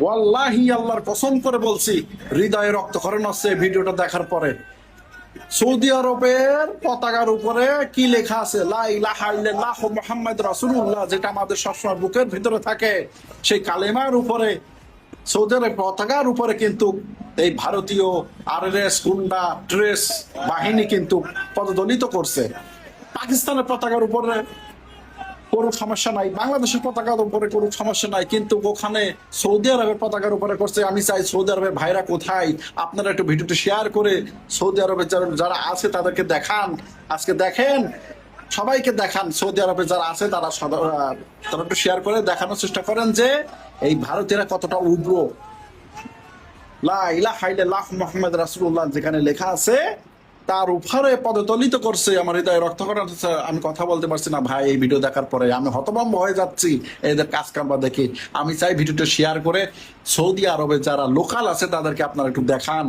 ওয়াল্লাহি আল্লাহর কসম করে বলছি, হৃদয়ে রক্তক্ষরণ হচ্ছে এই ভিডিওটা দেখার পরে। সৌদি আরবের পতাকার উপরে কি লেখা আছে? লা ইলাহা ইল্লাল্লাহু মুহাম্মাদুর রাসূলুল্লাহ, যেটা আমাদের সবসময় বুকের ভিতরে থাকে, সেই কালেমার উপরে, সৌদি আরবের পতাকার উপরে কিন্তু এই ভারতীয় আরএলএস গুন্ডা ট্রেস বাহিনী কিন্তু পদদলিত করছে। পাকিস্তানের পতাকার উপরে কোনো সমস্যা নাই, বাংলাদেশের পতাকার উপরে কোনো সমস্যা নাই, কিন্তু ওখানে সৌদি আরবের পতাকার উপরে করছে। আমি চাই সৌদি আরবের ভাইরা কোথায়, আপনারা একটু ভিডিওটি শেয়ার করে সৌদি আরবের যারা আছে তাদেরকে দেখান। আজকে দেখেন, সবাইকে দেখান, সৌদি আরবে যারা আছে তারা তারা একটু শেয়ার করে দেখানোর চেষ্টা করেন যে এই ভারতীয়রা কতটা উগ্র। লা ইলাহা ইল্লাল্লাহু মুহাম্মাদুর রাসূলুল্লাহ যেখানে লেখা আছে তার উপরে পদদলিত করছে। আমার হৃদয়ে রক্তক্ষরণ হচ্ছে, আমি কথা বলতে পারছি না ভাই। এই ভিডিও দেখার পরে আমি হতভম্ব হয়ে যাচ্ছি এদের কাজ কারবার দেখি। আমি চাই ভিডিওটা শেয়ার করে সৌদি আরবে যারা লোকাল আছে তাদেরকে আপনারা একটু দেখান।